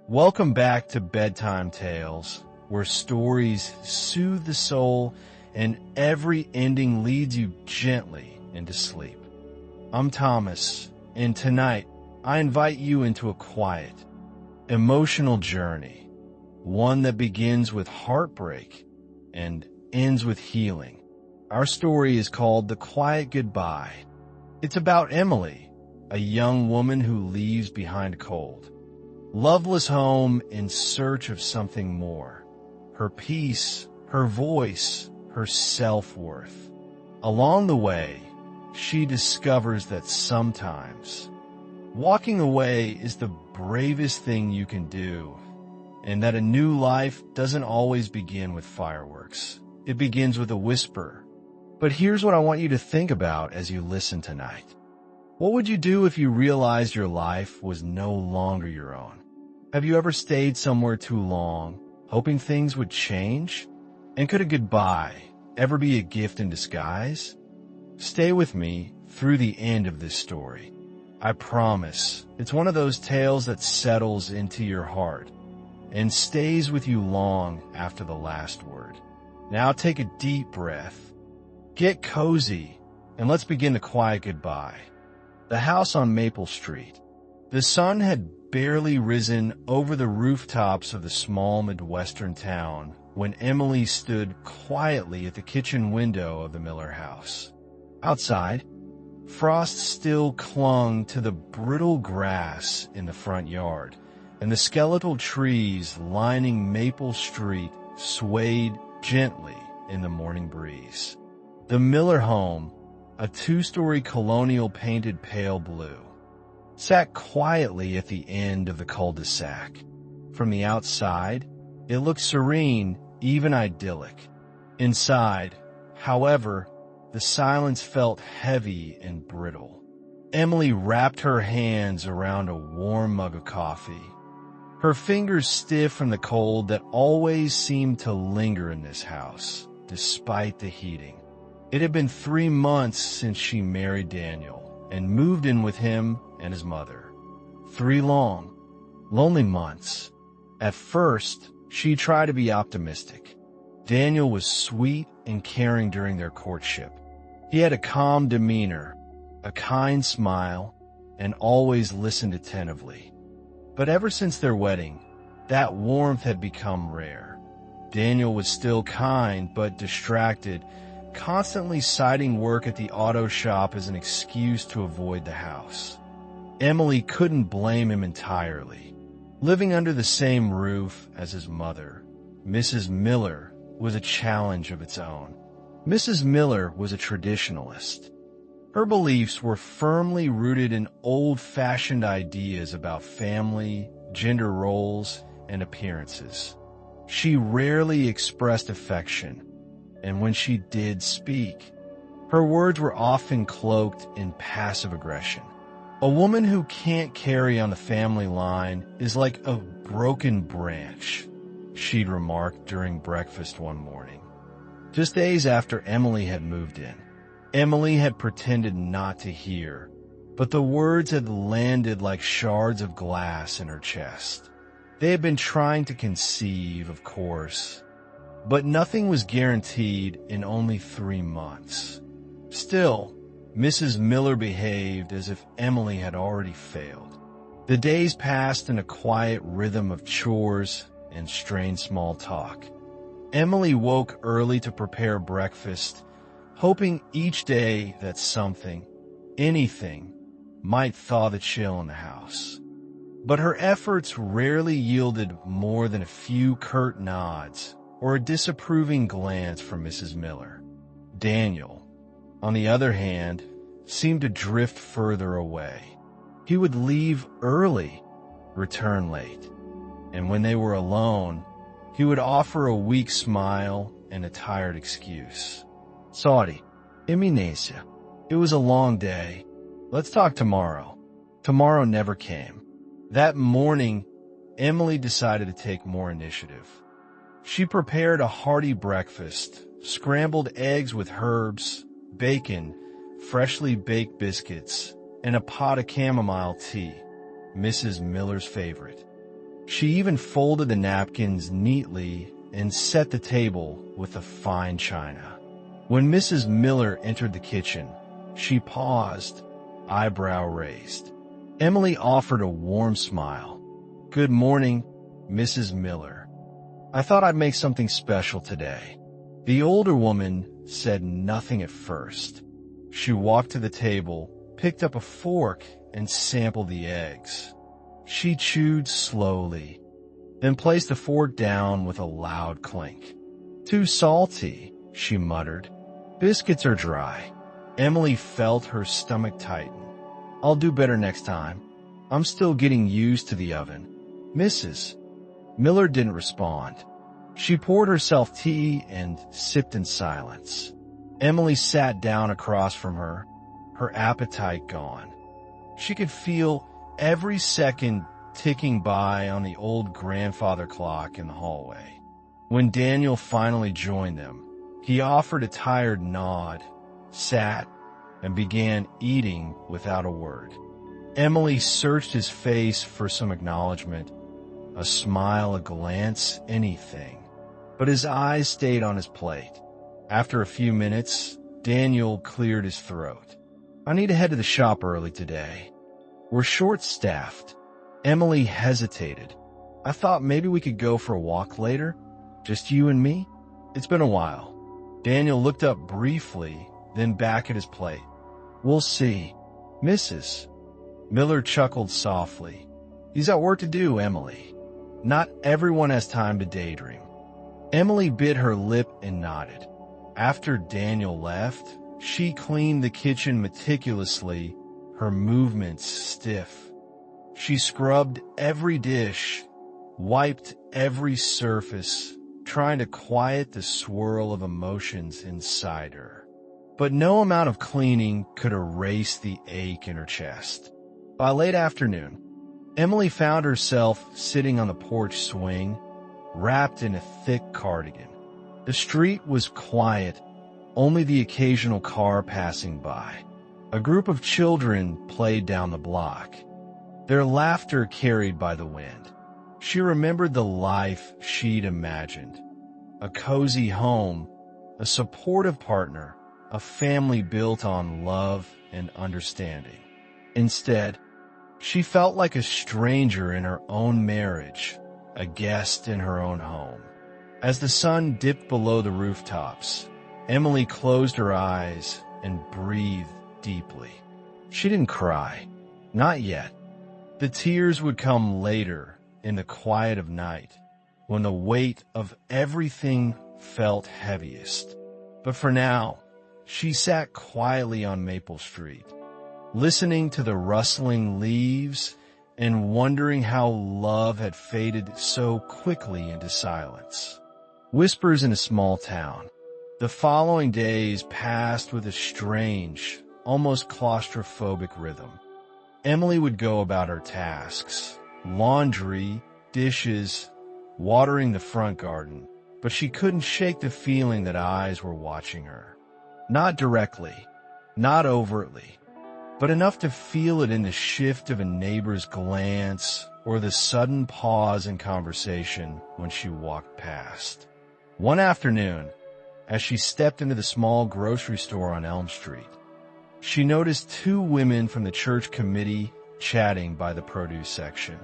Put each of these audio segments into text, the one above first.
Welcome back to Bedtime Tales, where stories soothe the soul and every ending leads you gently into sleep. I'm Thomas, and tonight I invite you into a quiet, emotional journey, one that begins with heartbreak and ends with healing. Our story is called The Quiet Goodbye. It's about Emily, a young woman who leaves behind a cold, loveless home in search of something more. Her peace, her voice, her self-worth. Along the way, she discovers that sometimes walking away is the bravest thing you can do, and that a new life doesn't always begin with fireworks. It begins with a whisper. But here's what I want you to think about as you listen tonight. What would you do if you realized your life was no longer your own? Have you ever stayed somewhere too long, hoping things would change? And could a goodbye ever be a gift in disguise? Stay with me through the end of this story. I promise it's one of those tales that settles into your heart and stays with you long after the last word. Now take a deep breath, get cozy, and let's begin the quiet goodbye. The house on Maple Street. The sun had barely risen over the rooftops of the small Midwestern town when Emily stood quietly at the kitchen window of the Miller house. Outside, frost still clung to the brittle grass in the front yard, and the skeletal trees lining Maple Street swayed gently in the morning breeze. The Miller home, a two-story colonial painted pale blue, sat quietly at the end of the cul-de-sac. From the outside, it looked serene, even idyllic. Inside, however, the silence felt heavy and brittle. Emily wrapped her hands around a warm mug of coffee, her fingers stiff from the cold that always seemed to linger in this house, despite the heating. It had been 3 months since she married Daniel and moved in with him and his mother. 3 long, lonely months. At first, she tried to be optimistic. Daniel was sweet and caring during their courtship. He had a calm demeanor, a kind smile, and always listened attentively. But ever since their wedding, that warmth had become rare. Daniel was still kind but distracted, constantly citing work at the auto shop as an excuse to avoid the house. Emily couldn't blame him entirely. Living under the same roof as his mother, Mrs. Miller, was a challenge of its own. Mrs. Miller was a traditionalist. Her beliefs were firmly rooted in old-fashioned ideas about family, gender roles, and appearances. She rarely expressed affection, and when she did speak, her words were often cloaked in passive aggression. A woman who can't carry on the family line is like a broken branch, she'd remarked during breakfast one morning. Just days after Emily had moved in, Emily had pretended not to hear, but the words had landed like shards of glass in her chest. They had been trying to conceive, of course, but nothing was guaranteed in only 3 months. Still, Mrs. Miller behaved as if Emily had already failed. The days passed in a quiet rhythm of chores and strained small talk. Emily woke early to prepare breakfast, hoping each day that something, anything, might thaw the chill in the house. But her efforts rarely yielded more than a few curt nods or a disapproving glance from Mrs. Miller. Daniel, on the other hand, seemed to drift further away. He would leave early, return late, and when they were alone, he would offer a weak smile and a tired excuse. Sorry, Eminesia. It was a long day. Let's talk tomorrow. Tomorrow never came. That morning, Emily decided to take more initiative. She prepared a hearty breakfast, scrambled eggs with herbs, bacon, freshly baked biscuits, and a pot of chamomile tea, Mrs. Miller's favorite. She even folded the napkins neatly and set the table with the fine china. When Mrs. Miller entered the kitchen, she paused, eyebrow raised. Emily offered a warm smile. "Good morning, Mrs. Miller. I thought I'd make something special today." The older woman said nothing at first. She walked to the table, picked up a fork, and sampled the eggs. She chewed slowly, then placed the fork down with a loud clink. "Too salty," she muttered. "Biscuits are dry." Emily felt her stomach tighten. "I'll do better next time. I'm still getting used to the oven." Mrs. Miller didn't respond. She poured herself tea and sipped in silence. Emily sat down across from her, her appetite gone. She could feel every second ticking by on the old grandfather clock in the hallway. When Daniel finally joined them, he offered a tired nod, sat, and began eating without a word. Emily searched his face for some acknowledgement, a smile, a glance, anything. But his eyes stayed on his plate. After a few minutes, Daniel cleared his throat. "I need to head to the shop early today. We're short-staffed." Emily hesitated. "I thought maybe we could go for a walk later. Just you and me? It's been a while." Daniel looked up briefly, then back at his plate. "We'll see." Mrs. Miller chuckled softly. "He's got work to do, Emily. Not everyone has time to daydream." Emily bit her lip and nodded. After Daniel left, she cleaned the kitchen meticulously, her movements stiff. She scrubbed every dish, wiped every surface, trying to quiet the swirl of emotions inside her. But no amount of cleaning could erase the ache in her chest. By late afternoon, Emily found herself sitting on the porch swing, wrapped in a thick cardigan. The street was quiet, only the occasional car passing by. A group of children played down the block, their laughter carried by the wind. She remembered the life she'd imagined. A cozy home, a supportive partner, a family built on love and understanding. Instead, she felt like a stranger in her own marriage, a guest in her own home. As the sun dipped below the rooftops, Emily closed her eyes and breathed deeply. She didn't cry. Not yet. The tears would come later in the quiet of night, when the weight of everything felt heaviest. But for now, she sat quietly on Maple Street, listening to the rustling leaves and wondering how love had faded so quickly into silence. Whispers in a small town. The following days passed with a strange, almost claustrophobic rhythm. Emily would go about her tasks, laundry, dishes, watering the front garden, but she couldn't shake the feeling that eyes were watching her. Not directly, not overtly, but enough to feel it in the shift of a neighbor's glance or the sudden pause in conversation when she walked past. One afternoon, as she stepped into the small grocery store on Elm Street, she noticed two women from the church committee chatting by the produce section.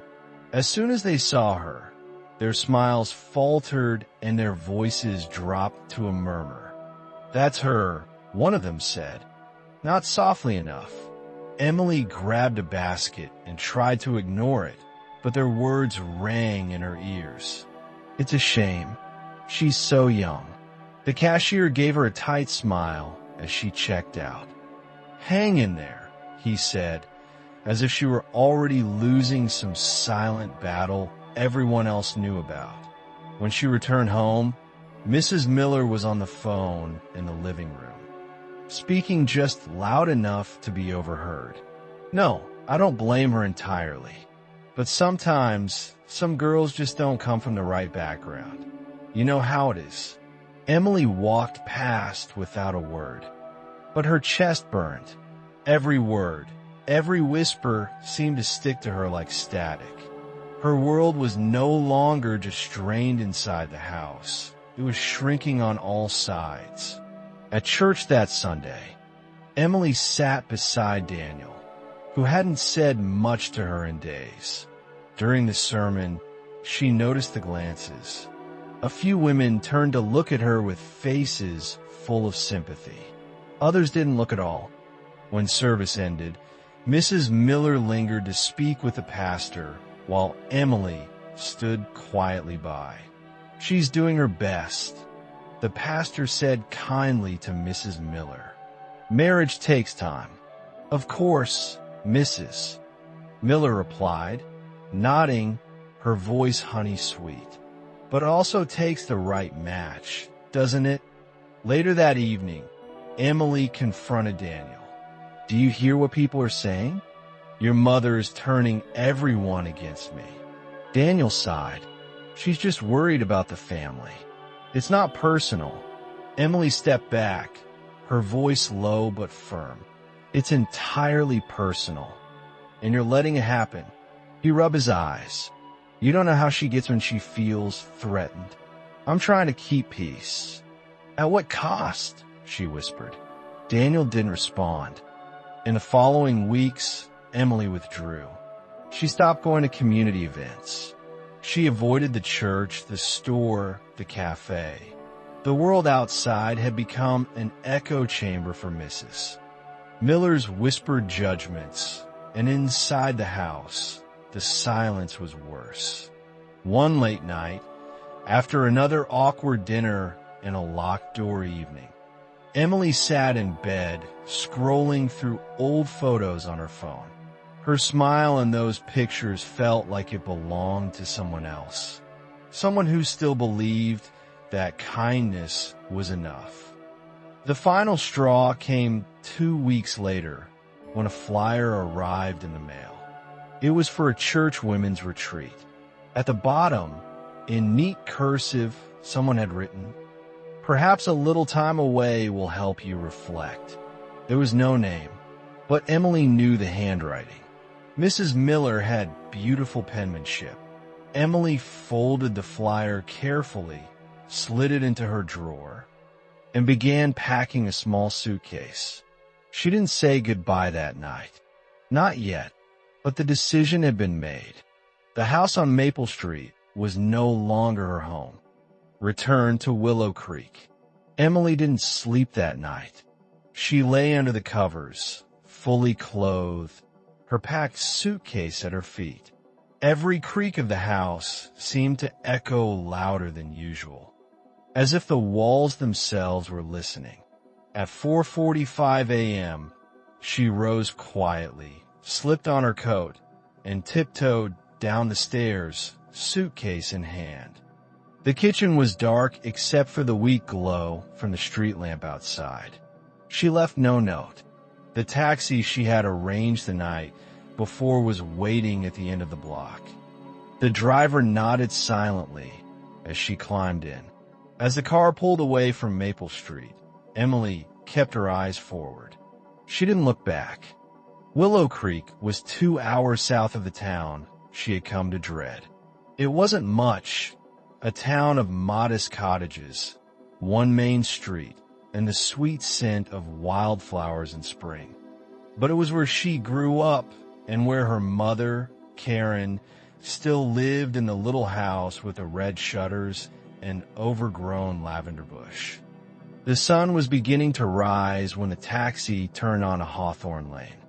As soon as they saw her, their smiles faltered and their voices dropped to a murmur. "That's her," one of them said, not softly enough. Emily grabbed a basket and tried to ignore it, but their words rang in her ears. "It's a shame. She's so young." The cashier gave her a tight smile as she checked out. "Hang in there," he said, as if she were already losing some silent battle everyone else knew about. When she returned home, Mrs. Miller was on the phone in the living room, speaking just loud enough to be overheard. "No, I don't blame her entirely. But sometimes, some girls just don't come from the right background. You know how it is." Emily walked past without a word, but her chest burned. Every word, every whisper seemed to stick to her like static. Her world was no longer just strained inside the house. It was shrinking on all sides. At church that Sunday, Emily sat beside Daniel, who hadn't said much to her in days. During the sermon, she noticed the glances. A few women turned to look at her with faces full of sympathy. Others didn't look at all. When service ended, Mrs. Miller lingered to speak with the pastor, while Emily stood quietly by. "She's doing her best," the pastor said kindly to Mrs. Miller. "Marriage takes time." "Of course, Mrs." Miller replied, nodding, her voice honey-sweet. "But it also takes the right match, doesn't it?" Later that evening, Emily confronted Daniel. "Do you hear what people are saying? Your mother is turning everyone against me." Daniel sighed. "She's just worried about the family. It's not personal." Emily stepped back, her voice low but firm. "It's entirely personal, and you're letting it happen." He rubbed his eyes. "You don't know how she gets when she feels threatened. I'm trying to keep peace." "At what cost?" she whispered. Daniel didn't respond. In the following weeks, Emily withdrew. She stopped going to community events. She avoided the church, the store, the cafe. The world outside had become an echo chamber for Mrs. Miller's whispered judgments, and inside the house, the silence was worse. One late night, after another awkward dinner and a locked-door evening, Emily sat in bed, scrolling through old photos on her phone. Her smile in those pictures felt like it belonged to someone else, someone who still believed that kindness was enough. The final straw came 2 weeks later when a flyer arrived in the mail. It was for a church women's retreat. At the bottom, in neat cursive, someone had written, "Perhaps a little time away will help you reflect." There was no name, but Emily knew the handwriting. Mrs. Miller had beautiful penmanship. Emily folded the flyer carefully, slid it into her drawer, and began packing a small suitcase. She didn't say goodbye that night. Not yet, but the decision had been made. The house on Maple Street was no longer her home. Return to Willow Creek. Emily didn't sleep that night. She lay under the covers, fully clothed, her packed suitcase at her feet. Every creak of the house seemed to echo louder than usual, as if the walls themselves were listening. At 4:45 a.m., she rose quietly, slipped on her coat, and tiptoed down the stairs, suitcase in hand. The kitchen was dark except for the weak glow from the street lamp outside. She left no note. The taxi she had arranged the night before was waiting at the end of the block. The driver nodded silently as she climbed in. As the car pulled away from Maple Street, Emily kept her eyes forward. She didn't look back. Willow Creek was 2 hours south of the town she had come to dread. It wasn't much, a town of modest cottages, one main street, and the sweet scent of wildflowers in spring. But it was where she grew up and where her mother, Karen, still lived in the little house with the red shutters and overgrown lavender bush. The sun was beginning to rise when the taxi turned on a Hawthorne Lane.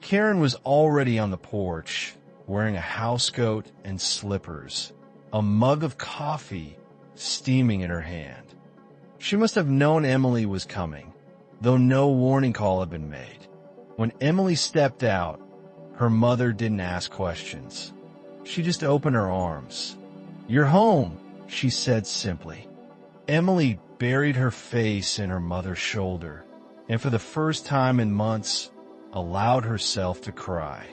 Karen was already on the porch, wearing a housecoat and slippers, a mug of coffee steaming in her hand. She must have known Emily was coming, though no warning call had been made. When Emily stepped out, her mother didn't ask questions. She just opened her arms. "You're home," she said simply. Emily buried her face in her mother's shoulder, and for the first time in months, allowed herself to cry.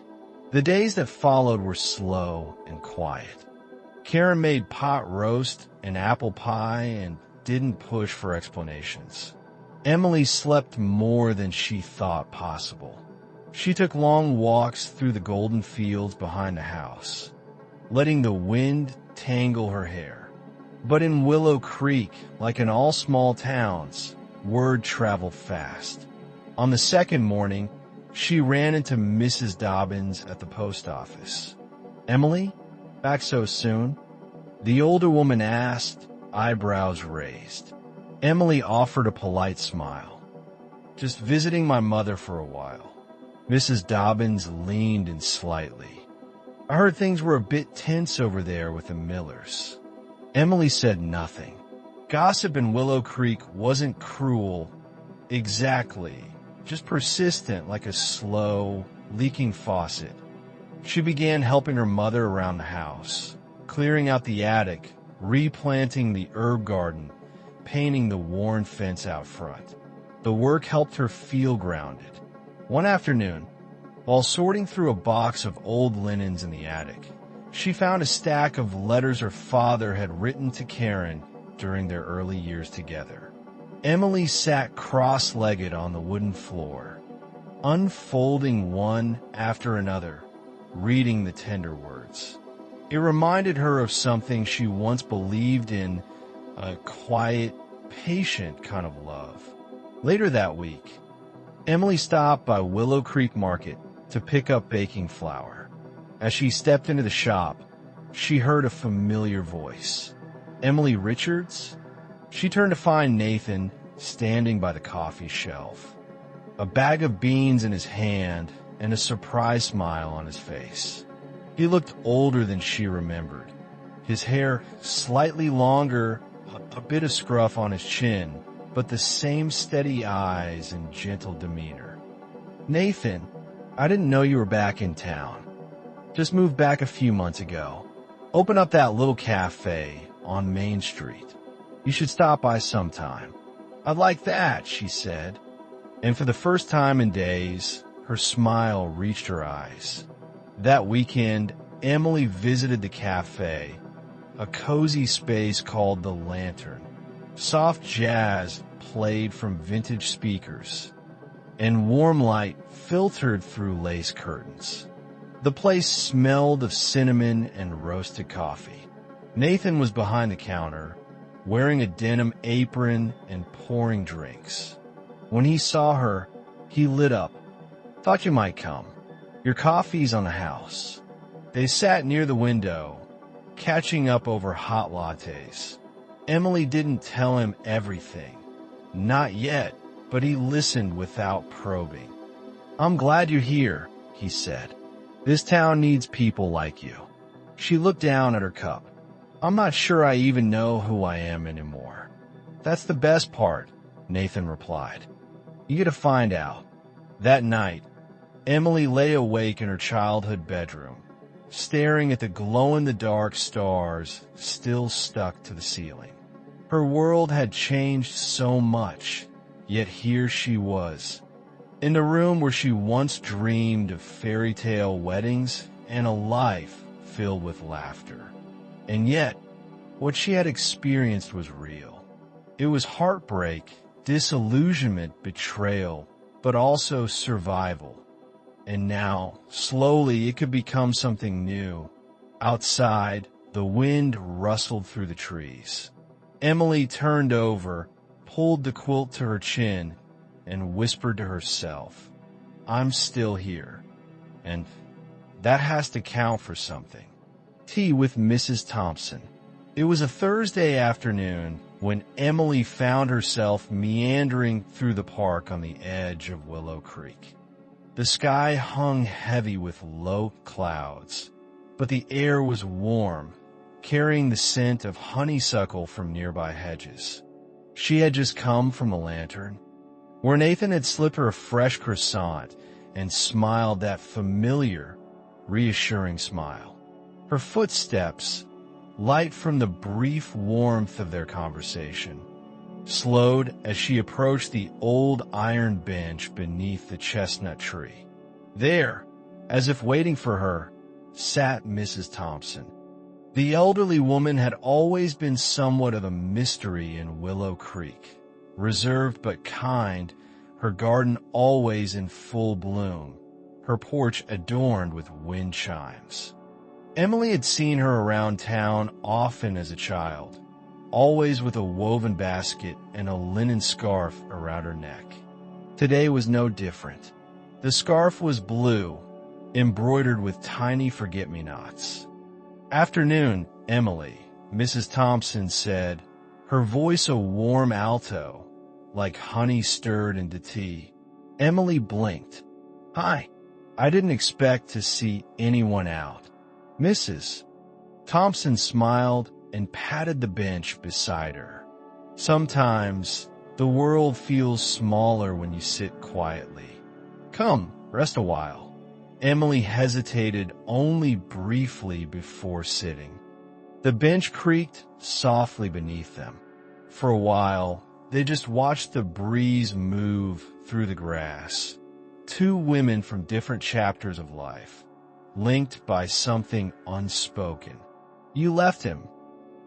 The days that followed were slow and quiet. Karen made pot roast and apple pie and didn't push for explanations. Emily slept more than she thought possible. She took long walks through the golden fields behind the house. letting the wind tangle her hair. But in Willow Creek, like in all small towns, word traveled fast. On the second morning, she ran into Mrs. Dobbins at the post office. "Emily? Back so soon?" the older woman asked, eyebrows raised. Emily offered a polite smile. "Just visiting my mother for a while." Mrs. Dobbins leaned in slightly. "I heard things were a bit tense over there with the Millers." Emily said nothing. Gossip in Willow Creek wasn't cruel, exactly, just persistent like a slow, leaking faucet. She began helping her mother around the house, clearing out the attic, replanting the herb garden, painting the worn fence out front. The work helped her feel grounded. One afternoon, while sorting through a box of old linens in the attic, she found a stack of letters her father had written to Karen during their early years together. Emily sat cross-legged on the wooden floor, unfolding one after another, reading the tender words. It reminded her of something she once believed in, a quiet, patient kind of love. Later that week, Emily stopped by Willow Creek Market to pick up baking flour. As she stepped into the shop, she heard a familiar voice. "Emily Richards?" She turned to find Nathan standing by the coffee shelf, a bag of beans in his hand and a surprised smile on his face. He looked older than she remembered, his hair slightly longer, a bit of scruff on his chin, but the same steady eyes and gentle demeanor. "Nathan, I didn't know you were back in town. Just moved back a few months ago. Open up that little cafe on Main Street. You should stop by sometime." "I'd like that," she said. And for the first time in days, her smile reached her eyes. That weekend, Emily visited the cafe, a cozy space called The Lantern. Soft jazz played from vintage speakers, and warm light filtered through lace curtains. The place smelled of cinnamon and roasted coffee. Nathan was behind the counter, wearing a denim apron and pouring drinks. When he saw her, he lit up. "Thought you might come. Your coffee's on the house." They sat near the window, catching up over hot lattes. Emily didn't tell him everything. Not yet, but he listened without probing. "I'm glad you're here," he said. "This town needs people like you." She looked down at her cup. "I'm not sure I even know who I am anymore." "That's the best part," Nathan replied. "You get to find out." That night, Emily lay awake in her childhood bedroom, staring at the glow-in-the-dark stars still stuck to the ceiling. Her world had changed so much, yet here she was, in the room where she once dreamed of fairy tale weddings and a life filled with laughter. And yet, what she had experienced was real. It was heartbreak, disillusionment, betrayal, but also survival. And now, slowly, it could become something new. Outside, the wind rustled through the trees. Emily turned over, pulled the quilt to her chin, and whispered to herself, "I'm still here. And that has to count for something." Tea with Mrs. Thompson. It was a Thursday afternoon when Emily found herself meandering through the park on the edge of Willow Creek. The sky hung heavy with low clouds, but the air was warm, carrying the scent of honeysuckle from nearby hedges. She had just come from the Lantern, where Nathan had slipped her a fresh croissant and smiled that familiar, reassuring smile. Her footsteps, light from the brief warmth of their conversation, slowed as she approached the old iron bench beneath the chestnut tree. There, as if waiting for her, sat Mrs. Thompson. The elderly woman had always been somewhat of a mystery in Willow Creek. Reserved but kind, her garden always in full bloom, her porch adorned with wind chimes. Emily had seen her around town often as a child, always with a woven basket and a linen scarf around her neck. Today was no different. The scarf was blue, embroidered with tiny forget-me-nots. "Afternoon, Emily," Mrs. Thompson said, her voice a warm alto, like honey stirred into tea. Emily blinked. "Hi." "I didn't expect to see anyone out." "Mrs." Thompson smiled and patted the bench beside her. "Sometimes the world feels smaller when you sit quietly. Come, rest a while." Emily hesitated only briefly before sitting. The bench creaked softly beneath them. For a while, they just watched the breeze move through the grass. Two women from different chapters of life, linked by something unspoken. "You left him,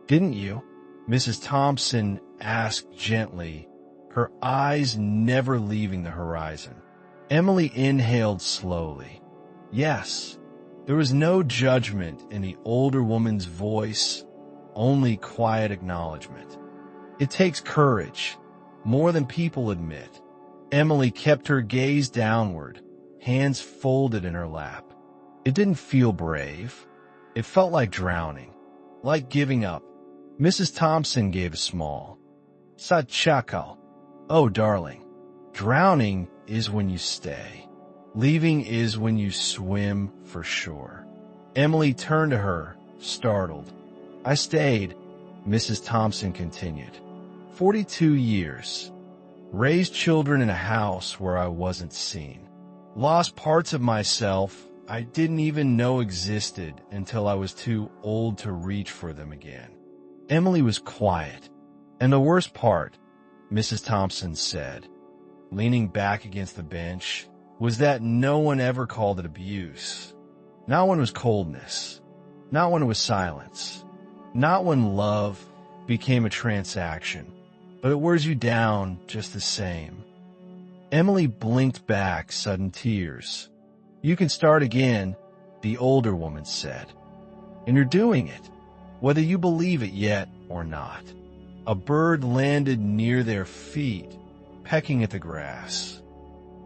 didn't you?" Mrs. Thompson asked gently, her eyes never leaving the horizon. Emily inhaled slowly. Yes. There was no judgment in the older woman's voice, only quiet acknowledgement. "It takes courage, more than people admit." Emily kept her gaze downward, hands folded in her lap. It didn't feel brave. It felt like drowning, like giving up. Mrs. Thompson gave a small "Sachako." "Oh, darling, drowning is when you stay. Leaving is when you swim for sure." Emily turned to her, startled. "I stayed," Mrs. Thompson continued. 42 years. Raised children in a house where I wasn't seen. Lost parts of myself I didn't even know existed until I was too old to reach for them again. Emily was quiet. "And the worst part," Mrs. Thompson said, leaning back against the bench, "was that no one ever called it abuse. Not when it was coldness. Not when it was silence. Not when love became a transaction. But it wears you down just the same." Emily blinked back sudden tears. "You can start again," the older woman said. "And you're doing it, whether you believe it yet or not." A bird landed near their feet, pecking at the grass,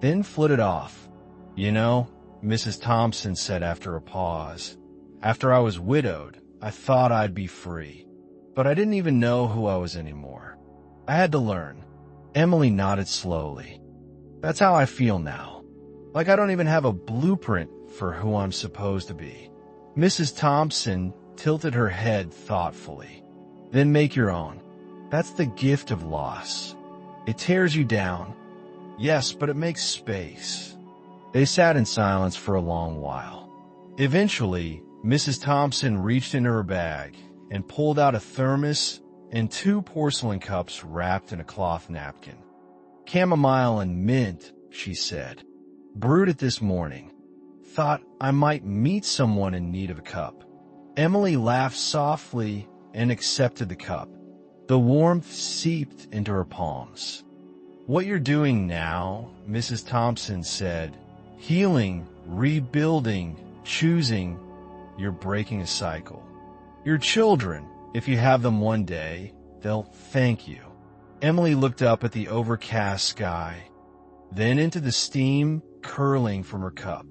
then flitted off. "You know," Mrs. Thompson said after a pause, "after I was widowed, I thought I'd be free. But I didn't even know who I was anymore. I had to learn." Emily nodded slowly. "That's how I feel now. Like I don't even have a blueprint for who I'm supposed to be." Mrs. Thompson tilted her head thoughtfully. "Then make your own. That's the gift of loss. It tears you down. Yes, but it makes space." They sat in silence for a long while. Eventually, Mrs. Thompson reached into her bag and pulled out a thermos and 2 porcelain cups wrapped in a cloth napkin. "Chamomile and mint," she said. "Brewed it this morning. Thought I might meet someone in need of a cup." Emily laughed softly and accepted the cup. The warmth seeped into her palms. "What you're doing now," Mrs. Thompson said, "healing, rebuilding, choosing, you're breaking a cycle. Your children, if you have them one day, they'll thank you." Emily looked up at the overcast sky, then into the steam curling from her cup.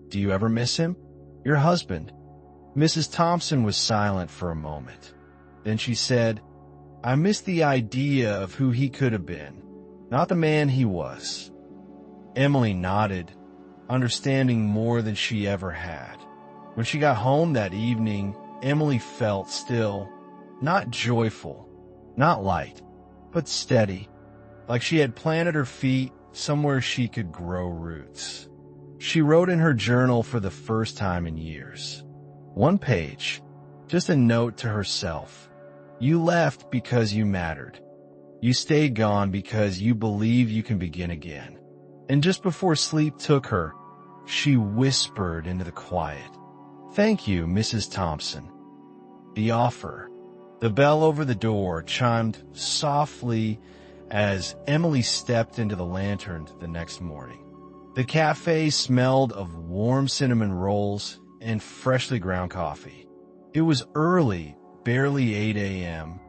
"Do you ever miss him? Your husband?" Mrs. Thompson was silent for a moment. Then she said, "I miss the idea of who he could have been, not the man he was." Emily nodded, understanding more than she ever had. When she got home that evening, Emily felt still, not joyful, not light, but steady, like she had planted her feet somewhere she could grow roots. She wrote in her journal for the first time in years. 1 page, just a note to herself. You left because you mattered. You stayed gone because you believe you can begin again. And just before sleep took her, she whispered into the quiet, "Thank you, Mrs. Thompson." The offer. The bell over the door chimed softly as Emily stepped into the lantern the next morning. The cafe smelled of warm cinnamon rolls and freshly ground coffee. It was early, barely 8 a.m.,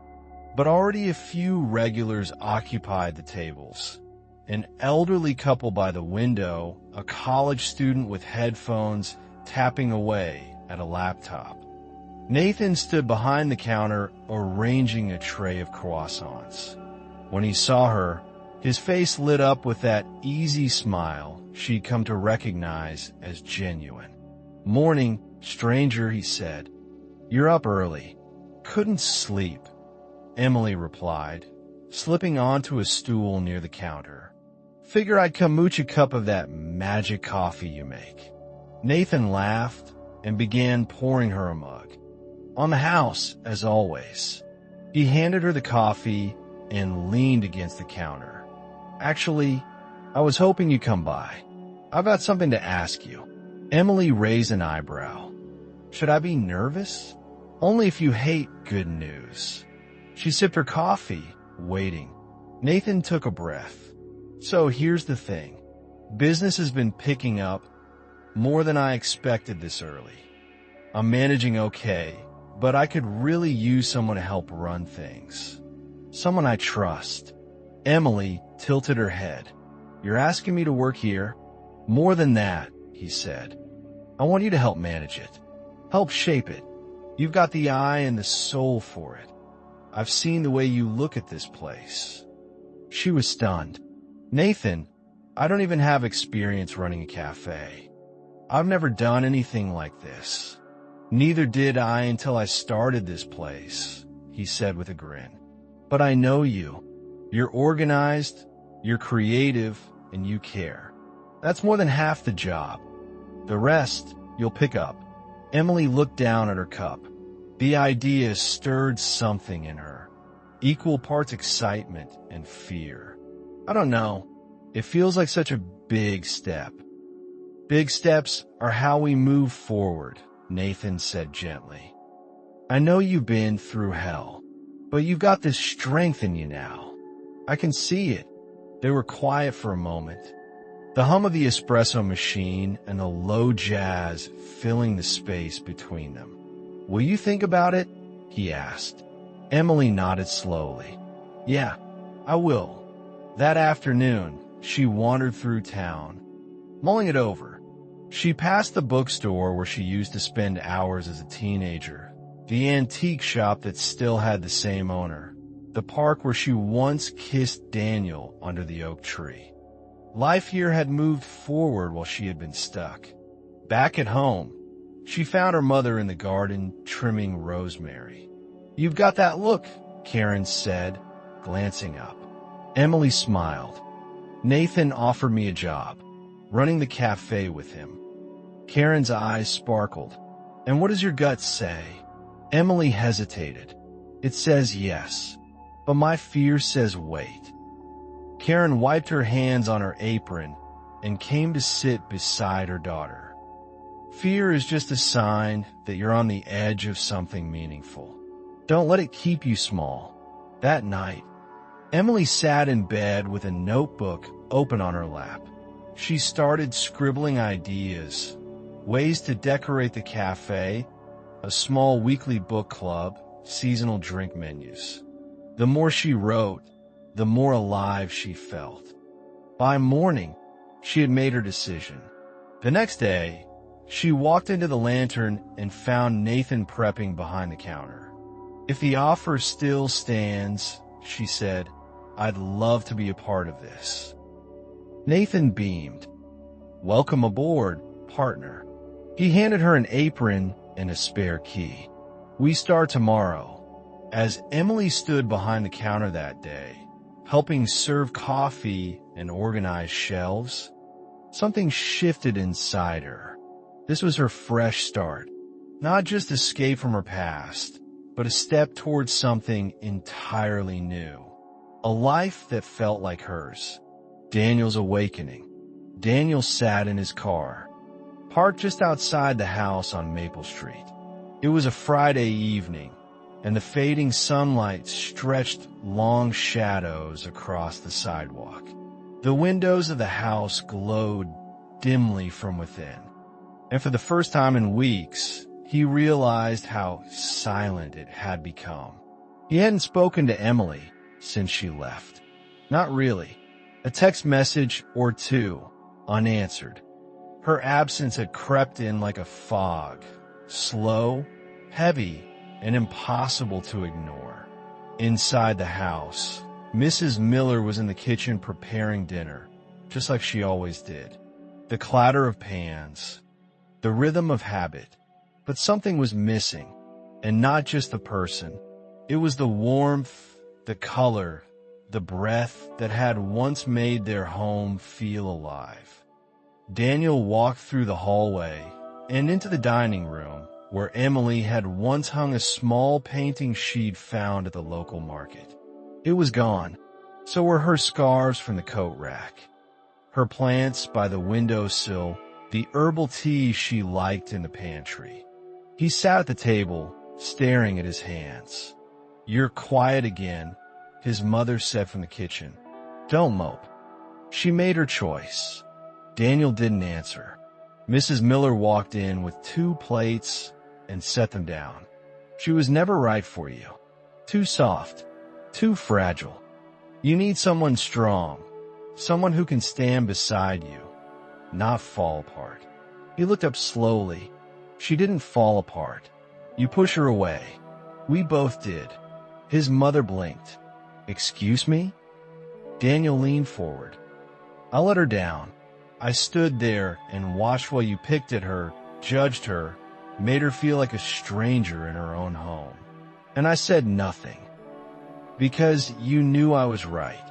but already a few regulars occupied the tables. An elderly couple by the window, a college student with headphones tapping away at a laptop. Nathan stood behind the counter arranging a tray of croissants. When he saw her, his face lit up with that easy smile she'd come to recognize as genuine. "Morning, stranger," he said. "You're up early." "Couldn't sleep," Emily replied, slipping onto a stool near the counter. "Figure I'd come mooch a cup of that magic coffee you make." Nathan laughed and began pouring her a mug. "On the house, as always." He handed her the coffee and leaned against the counter. "Actually, I was hoping you'd come by. I've got something to ask you." Emily raised an eyebrow. "Should I be nervous?" "Only if you hate good news." She sipped her coffee, waiting. Nathan took a breath. "So here's the thing. Business has been picking up more than I expected this early. I'm managing okay, but I could really use someone to help run things. Someone I trust." Emily tilted her head. "You're asking me to work here?" "More than that," he said. "I want you to help manage it. Help shape it. You've got the eye and the soul for it. I've seen the way you look at this place." She was stunned. "Nathan, I don't even have experience running a cafe. I've never done anything like this." "Neither did I until I started this place," he said with a grin. "But I know you. You're organized, you're creative, and you care. That's more than half the job. The rest, you'll pick up." Emily looked down at her cup. The idea stirred something in her, equal parts excitement and fear. "I don't know. It feels like such a big step." "Big steps are how we move forward," Nathan said gently. "I know you've been through hell, but you've got this strength in you now. I can see it." They were quiet for a moment, the hum of the espresso machine and the low jazz filling the space between them. "Will you think about it?" he asked. Emily nodded slowly. "Yeah, I will." That afternoon, she wandered through town, mulling it over. She passed the bookstore where she used to spend hours as a teenager, the antique shop that still had the same owner, the park where she once kissed Daniel under the oak tree. Life here had moved forward while she had been stuck. Back at home, she found her mother in the garden trimming rosemary. "You've got that look," Karen said, glancing up. Emily smiled. "Nathan offered me a job, running the cafe with him." Karen's eyes sparkled. "And what does your gut say?" Emily hesitated. "It says yes, but my fear says wait." Karen wiped her hands on her apron and came to sit beside her daughter. "Fear is just a sign that you're on the edge of something meaningful. Don't let it keep you small." That night, Emily sat in bed with a notebook open on her lap. She started scribbling ideas, ways to decorate the cafe, a small weekly book club, seasonal drink menus. The more she wrote, the more alive she felt. By morning, she had made her decision. The next day, she walked into the Lantern and found Nathan prepping behind the counter. "If the offer still stands," she said, "I'd love to be a part of this." Nathan beamed. "Welcome aboard, partner." He handed her an apron and a spare key. "We start tomorrow." As Emily stood behind the counter that day, helping serve coffee and organize shelves, something shifted inside her. This was her fresh start, not just escape from her past, but a step towards something entirely new. A life that felt like hers. Daniel's awakening. Daniel sat in his car, parked just outside the house on Maple Street. It was a Friday evening, and the fading sunlight stretched long shadows across the sidewalk. The windows of the house glowed dimly from within. And for the first time in weeks, he realized how silent it had become. He hadn't spoken to Emily since she left. Not really. A text message or two, unanswered. Her absence had crept in like a fog, slow, heavy, and impossible to ignore. Inside the house, Mrs. Miller was in the kitchen preparing dinner, just like she always did. The clatter of pans, the rhythm of habit, but something was missing, and not just the person. It was the warmth, the color, the breath that had once made their home feel alive. Daniel walked through the hallway and into the dining room, where Emily had once hung a small painting she'd found at the local market. It was gone. So were her scarves from the coat rack, her plants by the windowsill, the herbal tea she liked in the pantry. He sat at the table, staring at his hands. "You're quiet again," his mother said from the kitchen. "Don't mope." She made her choice. Daniel didn't answer. Mrs. Miller walked in with 2 plates and set them down. "She was never right for you. Too soft, too fragile. You need someone strong, someone who can stand beside you, not fall apart." He looked up slowly. "She didn't fall apart. You push her away. We both did." His mother blinked. "Excuse me?" Daniel leaned forward. "I let her down. I stood there and watched while you picked at her, judged her, made her feel like a stranger in her own home. And I said nothing. Because you knew I was right."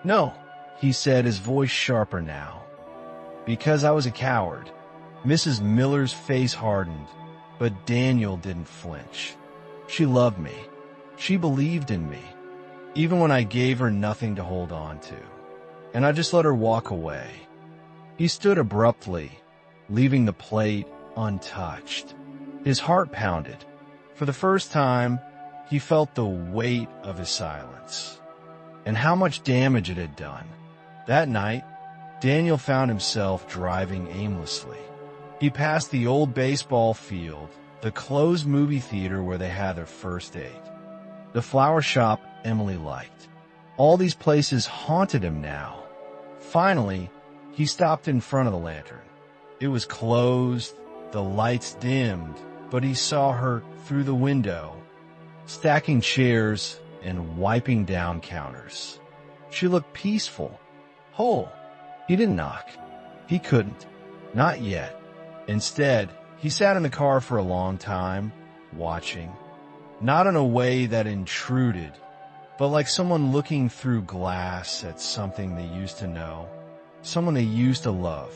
"No," he said, his voice sharper now. "Because I was a coward." Mrs. Miller's face hardened, but Daniel didn't flinch. "She loved me. She believed in me, even when I gave her nothing to hold on to. And I just let her walk away." He stood abruptly, leaving the plate untouched. His heart pounded. For the first time, he felt the weight of his silence, and how much damage it had done. That night, Daniel found himself driving aimlessly. He passed the old baseball field, the closed movie theater where they had their first date, the flower shop Emily liked. All these places haunted him now. Finally, he stopped in front of the lantern. It was closed, the lights dimmed, but he saw her through the window, stacking chairs and wiping down counters. She looked peaceful, whole. He didn't knock. He couldn't. Not yet. Instead, he sat in the car for a long time, watching. Not in a way that intruded, but like someone looking through glass at something they used to know, someone they used to love.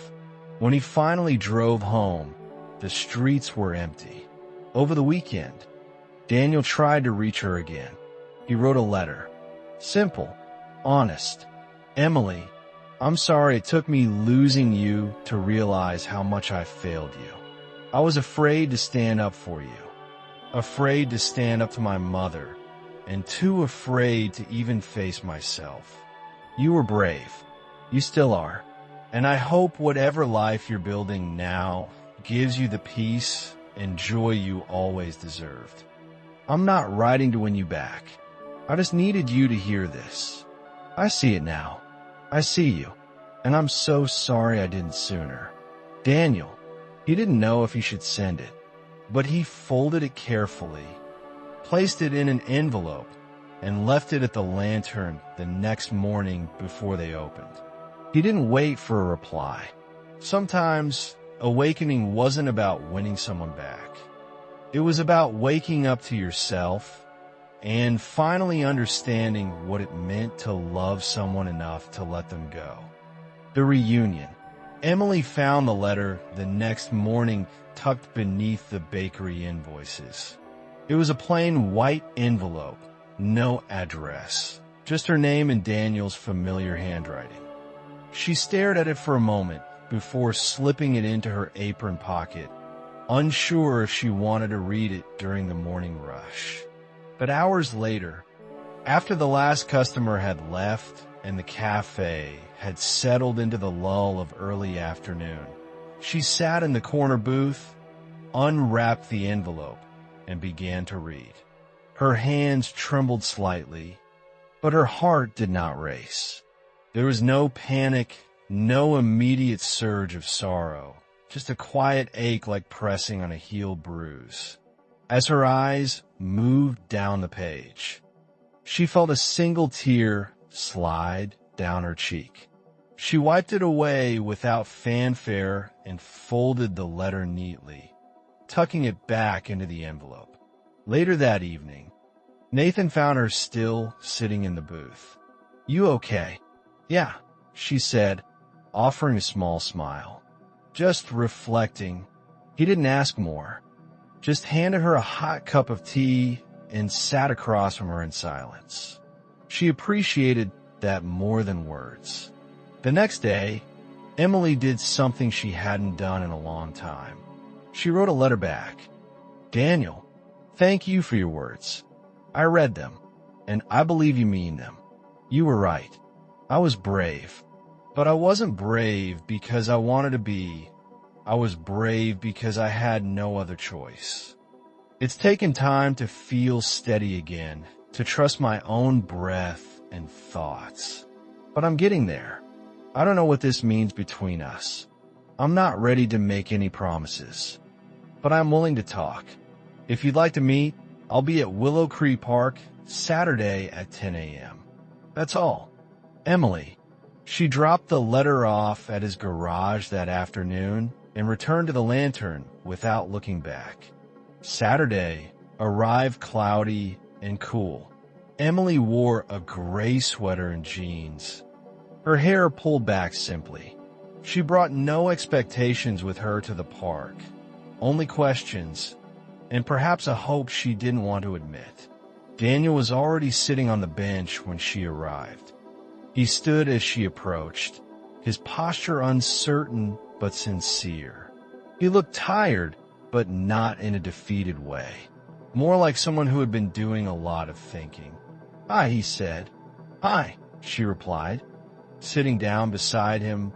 When he finally drove home, the streets were empty. Over the weekend, Daniel tried to reach her again. He wrote a letter. Simple, honest. "Emily, I'm sorry it took me losing you to realize how much I failed you. I was afraid to stand up for you, afraid to stand up to my mother, and too afraid to even face myself. You were brave. You still are. And I hope whatever life you're building now gives you the peace and joy you always deserved. I'm not writing to win you back. I just needed you to hear this. I see it now. I see you. And I'm so sorry I didn't sooner." Daniel, he didn't know if he should send it, but he folded it carefully, placed it in an envelope, and left it at the lantern the next morning before they opened. He didn't wait for a reply. Sometimes awakening wasn't about winning someone back. It was about waking up to yourself and finally understanding what it meant to love someone enough to let them go. The reunion. Emily found the letter the next morning tucked beneath the bakery invoices. It was a plain white envelope, no address, just her name in Daniel's familiar handwriting. She stared at it for a moment before slipping it into her apron pocket, unsure if she wanted to read it during the morning rush. But hours later, after the last customer had left and the cafe had settled into the lull of early afternoon, She sat in the corner booth, unwrapped the envelope, and began to read. Her hands trembled slightly, but her heart did not race. There was no panic, no immediate surge of sorrow, just a quiet ache like pressing on a healed bruise. As her eyes moved down the page, she felt a single tear slide down her cheek. She wiped it away without fanfare and folded the letter neatly, tucking it back into the envelope. Later that evening, Nathan found her still sitting in the booth. "You okay?" "Yeah," she said, offering a small smile. Just reflecting, he didn't ask more, just handed her a hot cup of tea and sat across from her in silence. She appreciated that more than words. The next day, Emily did something she hadn't done in a long time. She wrote a letter back. "Daniel, thank you for your words. I read them, and I believe you mean them. You were right. I was brave, but I wasn't brave because I wanted to be. I was brave because I had no other choice. It's taken time to feel steady again, to trust my own breath and thoughts. But I'm getting there. I don't know what this means between us. I'm not ready to make any promises, but I'm willing to talk. If you'd like to meet, I'll be at Willow Creek Park Saturday at 10 a.m. That's all. Emily." She dropped the letter off at his garage that afternoon and returned to the lantern without looking back. Saturday arrived cloudy and cool. Emily wore a gray sweater and jeans, her hair pulled back simply. She brought no expectations with her to the park, only questions, and perhaps a hope she didn't want to admit. Daniel was already sitting on the bench when she arrived. He stood as she approached, his posture uncertain but sincere. He looked tired, but not in a defeated way, more like someone who had been doing a lot of thinking. "Hi," he said. "Hi," she replied, sitting down beside him,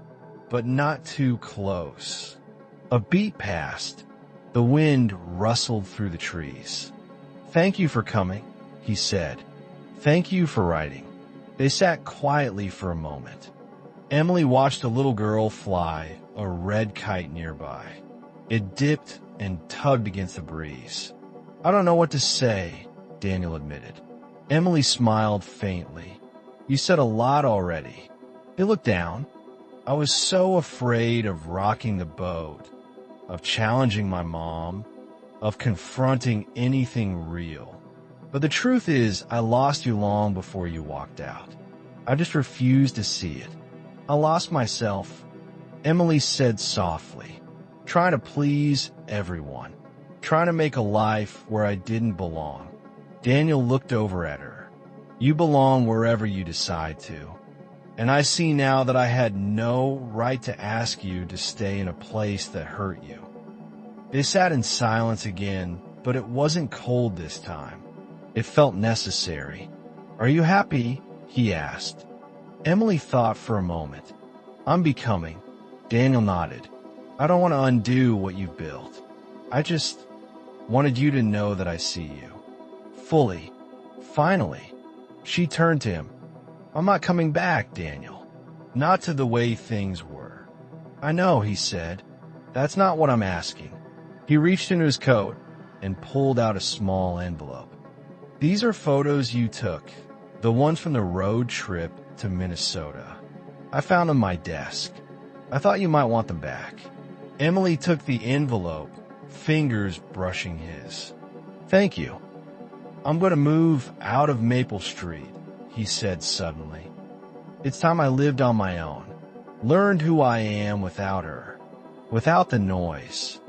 but not too close. A beat passed. The wind rustled through the trees. "Thank you for coming," he said. "Thank you for writing." They sat quietly for a moment. Emily watched a little girl fly a red kite nearby. It dipped and tugged against the breeze. "I don't know what to say," Daniel admitted. Emily smiled faintly. "You said a lot already." He looked down. "I was so afraid of rocking the boat, of challenging my mom, of confronting anything real. But the truth is, I lost you long before you walked out. I just refused to see it. I lost myself," Emily said softly, "trying to please everyone, trying to make a life where I didn't belong." Daniel looked over at her. "You belong wherever you decide to. And I see now that I had no right to ask you to stay in a place that hurt you." They sat in silence again, but it wasn't cold this time. It felt necessary. "Are you happy?" he asked. Emily thought for a moment. "I'm becoming." Daniel nodded. "I don't want to undo what you've built. I just wanted you to know that I see you. Fully. Finally." She turned to him. "I'm not coming back, Daniel. Not to the way things were." "I know," he said. "That's not what I'm asking." He reached into his coat and pulled out a small envelope. "These are photos you took, the ones from the road trip to Minnesota. I found them on my desk. I thought you might want them back." Emily took the envelope, fingers brushing his. "Thank you. I'm going to move out of Maple Street," he said suddenly. "It's time I lived on my own, learned who I am without her, without the noise."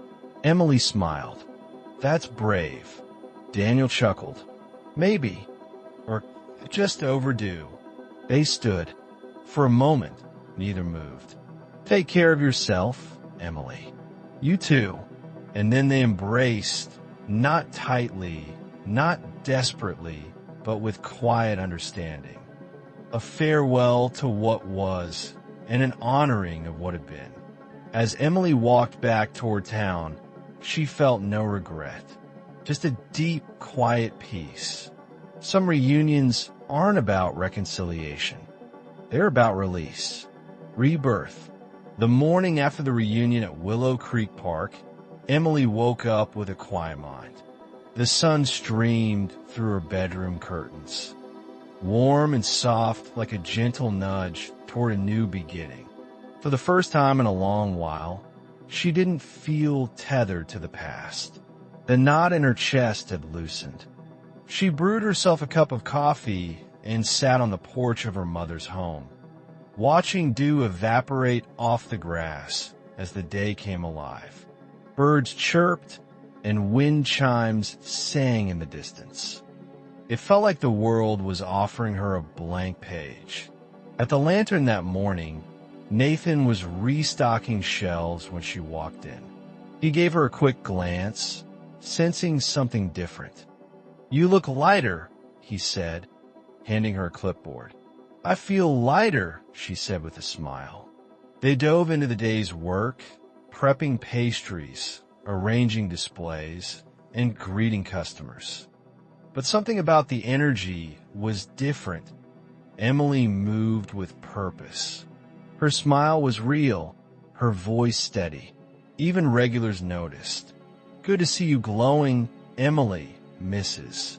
Emily smiled. "That's brave." Daniel chuckled. "Maybe, or just overdue." They stood. For a moment, neither moved. "Take care of yourself, Emily." "You too." And then they embraced, not tightly, not desperately, but with quiet understanding. A farewell to what was, and an honoring of what had been. As Emily walked back toward town, she felt no regret, just a deep, quiet peace. Some reunions aren't about reconciliation. They're about release, rebirth. The morning after the reunion at Willow Creek Park, Emily woke up with a quiet mind. The sun streamed through her bedroom curtains, warm and soft like a gentle nudge toward a new beginning. For the first time in a long while, she didn't feel tethered to the past. The knot in her chest had loosened. She brewed herself a cup of coffee and sat on the porch of her mother's home, watching dew evaporate off the grass as the day came alive. Birds chirped and wind chimes sang in the distance. It felt like the world was offering her a blank page. At the lantern that morning, Nathan was restocking shelves when she walked in. He gave her a quick glance, sensing something different. "You look lighter," he said, handing her a clipboard. "I feel lighter," she said with a smile. They dove into the day's work, prepping pastries, arranging displays, and greeting customers. But something about the energy was different. Emily moved with purpose. Her smile was real, her voice steady. Even regulars noticed. "Good to see you glowing, Emily, Mrs."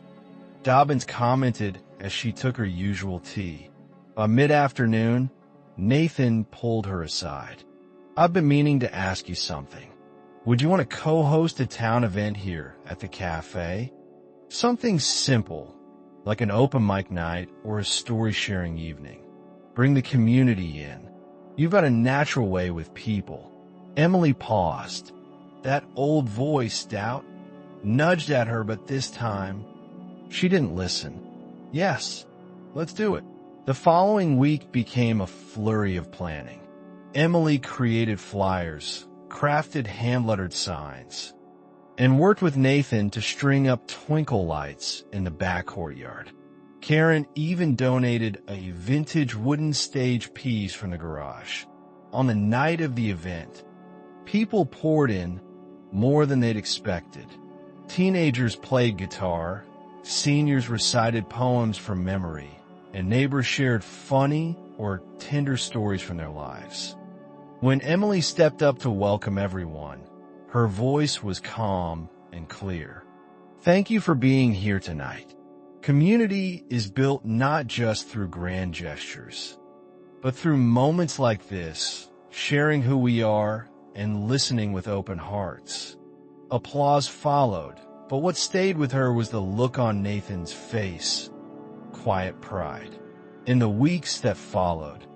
Dobbins commented as she took her usual tea. By mid-afternoon, Nathan pulled her aside. "I've been meaning to ask you something. Would you want to co-host a town event here at the cafe? Something simple, like an open mic night or a story-sharing evening. Bring the community in. You've got a natural way with people." Emily paused. That old voice, doubt, nudged at her, but this time, she didn't listen. "Yes, let's do it." The following week became a flurry of planning. Emily created flyers, crafted hand-lettered signs, and worked with Nathan to string up twinkle lights in the back courtyard. Karen even donated a vintage wooden stage piece from the garage. On the night of the event, people poured in more than they'd expected. Teenagers played guitar, seniors recited poems from memory, and neighbors shared funny or tender stories from their lives. When Emily stepped up to welcome everyone, her voice was calm and clear. "Thank you for being here tonight. Community is built not just through grand gestures, but through moments like this, sharing who we are and listening with open hearts." Applause followed, but what stayed with her was the look on Nathan's face, quiet pride. In the weeks that followed,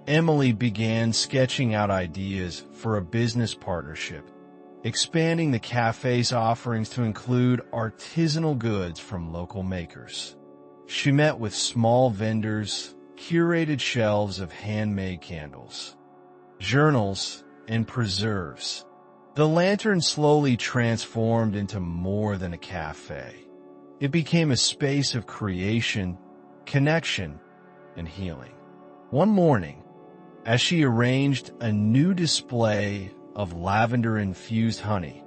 Emily began sketching out ideas for a business partnership, expanding the cafe's offerings to include artisanal goods from local makers. She met with small vendors, curated shelves of handmade candles, journals, and preserves. The lantern slowly transformed into more than a cafe. It became a space of creation, connection, and healing. One morning, as she arranged a new display of lavender-infused honey,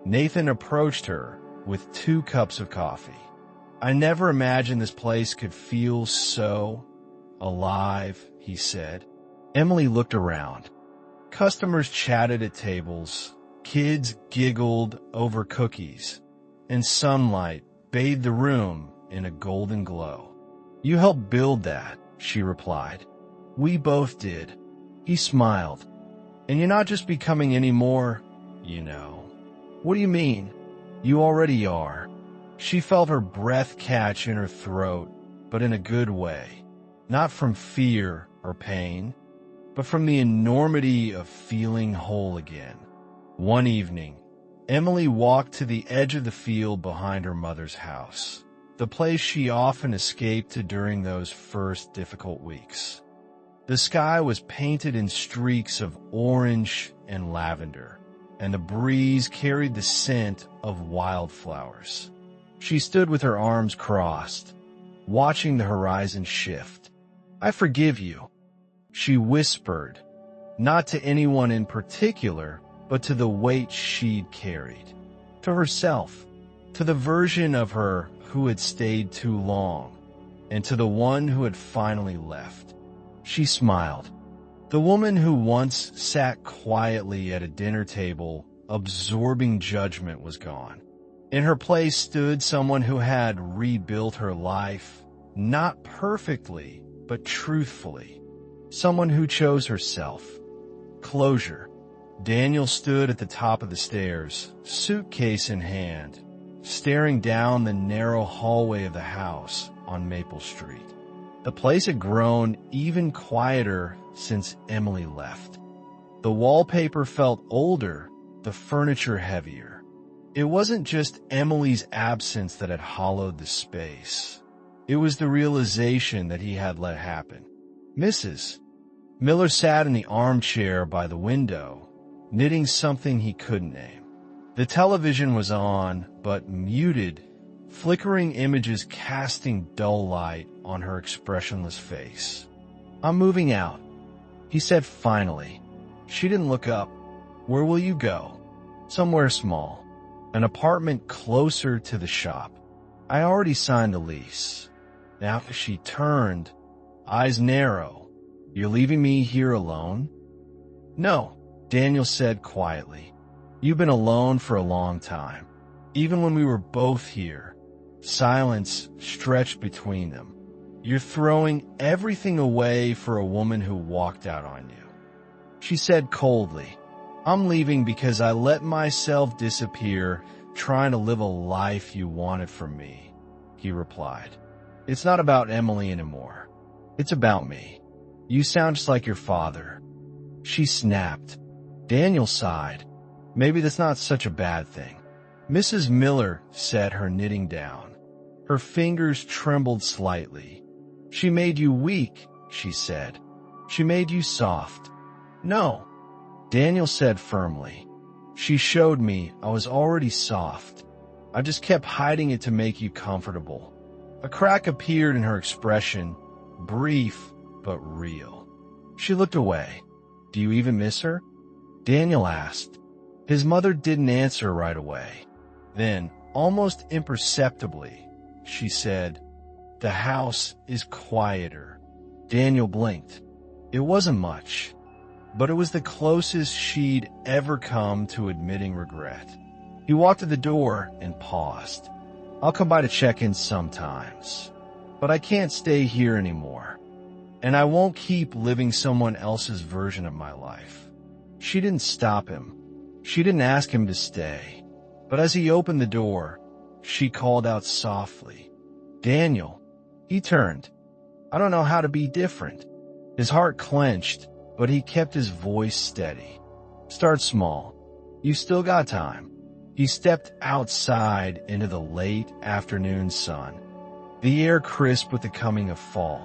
Nathan approached her with 2 cups of coffee. "I never imagined this place could feel so alive," he said. Emily looked around. Customers chatted at tables, kids giggled over cookies, and sunlight bathed the room in a golden glow. "You helped build that," she replied. "We both did." He smiled. "And you're not just becoming any more, you know." "What do you mean?" "You already are." She felt her breath catch in her throat, but in a good way. Not from fear or pain, but from the enormity of feeling whole again. One evening, Emily walked to the edge of the field behind her mother's house, the place she often escaped to during those first difficult weeks. The sky was painted in streaks of orange and lavender, and the breeze carried the scent of wildflowers. She stood with her arms crossed, watching the horizon shift. "I forgive you," she whispered, not to anyone in particular, but to the weight she'd carried, to herself, to the version of her who had stayed too long, and to the one who had finally left. She smiled. The woman who once sat quietly at a dinner table, absorbing judgment, was gone. In her place stood someone who had rebuilt her life, not perfectly, but truthfully. Someone who chose herself. Closure. Daniel stood at the top of the stairs, suitcase in hand, staring down the narrow hallway of the house on Maple Street. The place had grown even quieter since Emily left. The wallpaper felt older, the furniture heavier. It wasn't just Emily's absence that had hollowed the space. It was the realization that he had let happen. Mrs. Miller sat in the armchair by the window, knitting something he couldn't name. The television was on, but muted, flickering images casting dull light on her expressionless face. "I'm moving out," he said finally. She didn't look up. "Where will you go?" "Somewhere small. An apartment closer to the shop. I already signed the lease." Now she turned, eyes narrow. "You're leaving me here alone?" "No," Daniel said quietly. "You've been alone for a long time. Even when we were both here." Silence stretched between them. "You're throwing everything away for a woman who walked out on you." She said coldly, "I'm leaving because I let myself disappear trying to live a life you wanted from me," he replied. "It's not about Emily anymore. It's about me. You sound just like your father." She snapped. Daniel sighed. "Maybe that's not such a bad thing." Mrs. Miller set her knitting down. Her fingers trembled slightly. "She made you weak," she said. "She made you soft." "No," Daniel said firmly. "She showed me I was already soft. I just kept hiding it to make you comfortable." A crack appeared in her expression, brief but real. She looked away. "Do you even miss her?" Daniel asked. His mother didn't answer right away. Then, almost imperceptibly, she said, "The house is quieter." Daniel blinked. It wasn't much, but it was the closest she'd ever come to admitting regret. He walked to the door and paused. "I'll come by to check in sometimes, but I can't stay here anymore. And I won't keep living someone else's version of my life." She didn't stop him. She didn't ask him to stay. But as he opened the door, she called out softly, "Daniel." He turned. "I don't know how to be different." His heart clenched, but he kept his voice steady. "Start small. You've still got time." He stepped outside into the late afternoon sun, the air crisp with the coming of fall.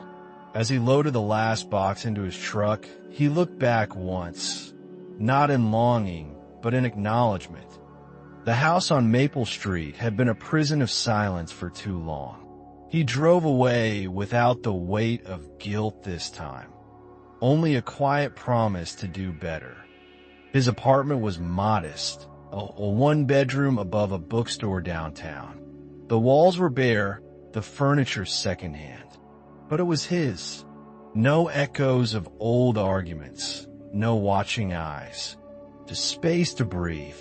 As he loaded the last box into his truck, he looked back once, not in longing, but in acknowledgement. The house on Maple Street had been a prison of silence for too long. He drove away without the weight of guilt this time, only a quiet promise to do better. His apartment was modest, a one-bedroom above a bookstore downtown. The walls were bare, the furniture secondhand. But it was his. No echoes of old arguments, no watching eyes, just space to breathe.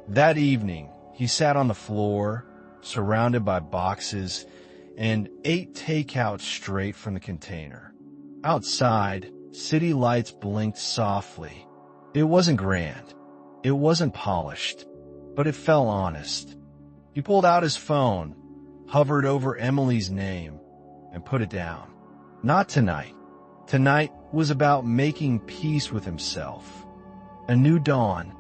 That evening, he sat on the floor, surrounded by boxes, and ate takeout straight from the container. Outside, city lights blinked softly. It wasn't grand. It wasn't polished, but it felt honest. He pulled out his phone, hovered over Emily's name, and put it down. Not tonight. Tonight was about making peace with himself. A new dawn.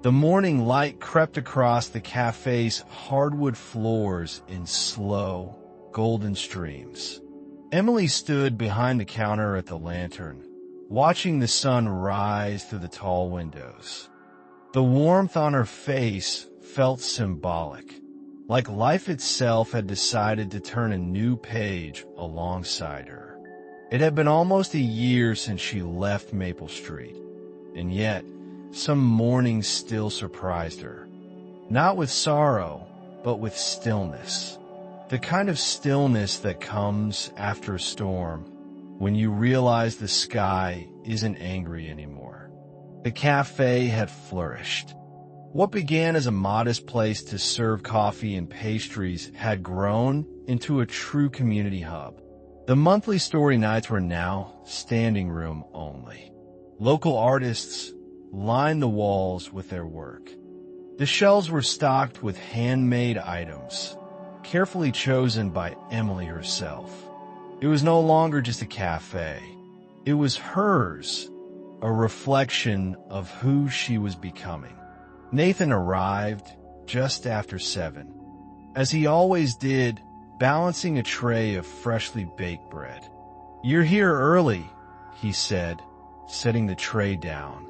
The morning light crept across the cafe's hardwood floors in slow, golden streams. Emily stood behind the counter at the lantern, watching the sun rise through the tall windows. The warmth on her face felt symbolic, like life itself had decided to turn a new page alongside her. It had been almost a year since she left Maple Street. and yet some mornings still surprised her. Not with sorrow, but with stillness. The kind of stillness that comes after a storm when you realize the sky isn't angry anymore. The cafe had flourished. What began as a modest place to serve coffee and pastries had grown into a true community hub. The monthly story nights were now standing room only. Local artists lined the walls with their work. The shelves were stocked with handmade items, carefully chosen by Emily herself. It was no longer just a cafe. It was hers, a reflection of who she was becoming. Nathan arrived just after 7, as he always did, balancing a tray of freshly baked bread. "You're here early," he said, setting the tray down.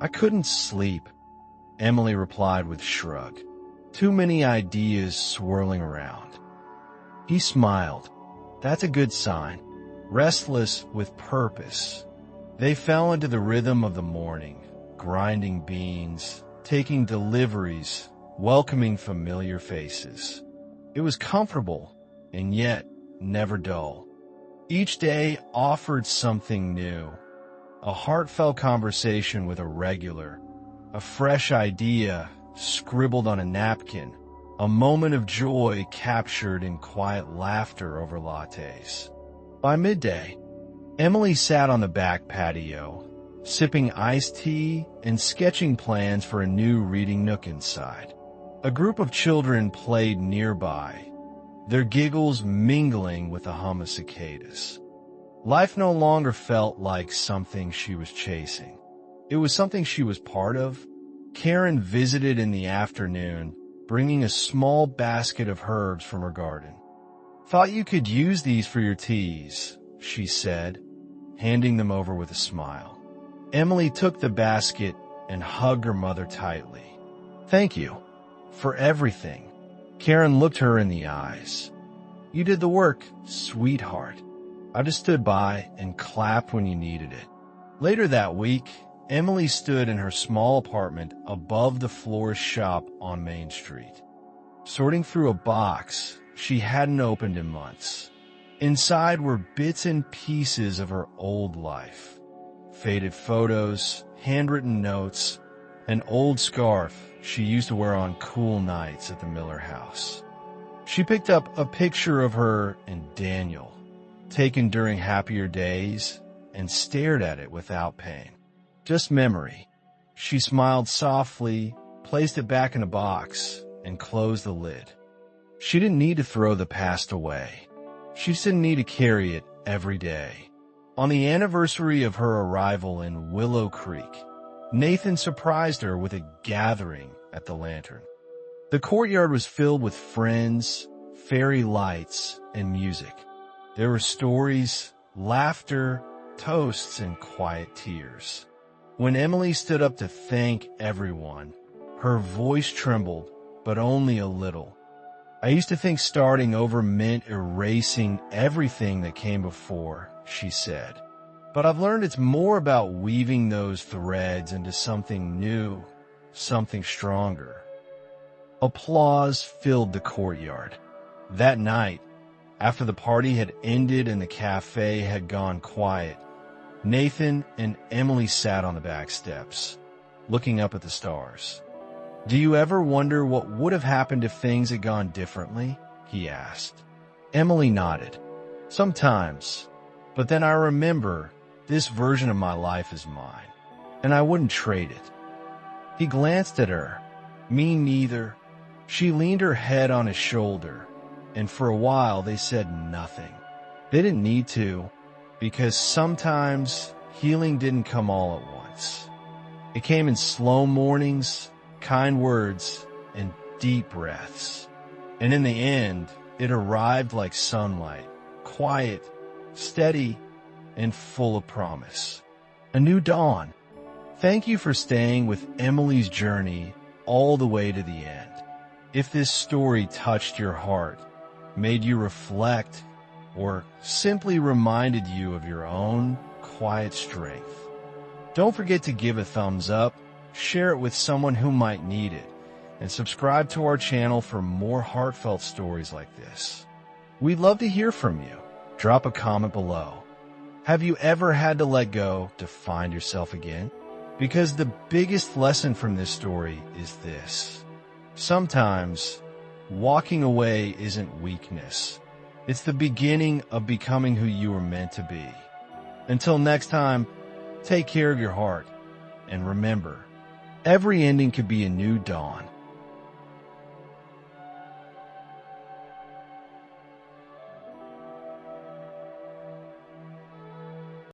"I couldn't sleep," Emily replied with a shrug. "Too many ideas swirling around." He smiled. "That's a good sign. Restless with purpose." They fell into the rhythm of the morning, grinding beans, taking deliveries, welcoming familiar faces. It was comfortable, and yet never dull. Each day offered something new. A heartfelt conversation with a regular, a fresh idea scribbled on a napkin, a moment of joy captured in quiet laughter over lattes. By midday, Emily sat on the back patio, sipping iced tea and sketching plans for a new reading nook inside. A group of children played nearby, their giggles mingling with the hum of cicadas. Life no longer felt like something she was chasing. It was something she was part of. Karen visited in the afternoon, bringing a small basket of herbs from her garden. "Thought you could use these for your teas," she said, handing them over with a smile. Emily took the basket and hugged her mother tightly. "Thank you for everything." Karen looked her in the eyes. "You did the work, sweetheart. I just stood by and clapped when you needed it." Later that week, Emily stood in her small apartment above the florist shop on Main Street, sorting through a box she hadn't opened in months. Inside were bits and pieces of her old life. Faded photos, handwritten notes, an old scarf she used to wear on cool nights at the Miller house. She picked up a picture of her and Daniel, taken during happier days, and stared at it without pain. Just memory. She smiled softly, placed it back in a box, and closed the lid. She didn't need to throw the past away. She just didn't need to carry it every day. On the anniversary of her arrival in Willow Creek, Nathan surprised her with a gathering at the Lantern. The courtyard was filled with friends, fairy lights, and music. There were stories, laughter, toasts, and quiet tears. When Emily stood up to thank everyone, her voice trembled, but only a little. "I used to think starting over meant erasing everything that came before," she said. "But I've learned it's more about weaving those threads into something new, something stronger." Applause filled the courtyard. That night, after the party had ended and the cafe had gone quiet, Nathan and Emily sat on the back steps, looking up at the stars. "Do you ever wonder what would have happened if things had gone differently?" he asked. Emily nodded. "Sometimes, but then I remember this version of my life is mine, and I wouldn't trade it." He glanced at her. "Me neither." She leaned her head on his shoulder, and for a while they said nothing. They didn't need to, because sometimes healing didn't come all at once. It came in slow mornings, kind words, and deep breaths. And in the end, it arrived like sunlight, quiet, steady, and full of promise. A new dawn. Thank you for staying with Emily's journey all the way to the end. If this story touched your heart, made you reflect, or simply reminded you of your own quiet strength, Don't forget to give a thumbs up, share it with someone who might need it, and subscribe to our channel for more heartfelt stories like this. We'd love to hear from you. Drop a comment below. Have you ever had to let go to find yourself again? Because the biggest lesson from this story is this. Sometimes, walking away isn't weakness. It's the beginning of becoming who you were meant to be. Until next time, take care of your heart. And remember, every ending could be a new dawn.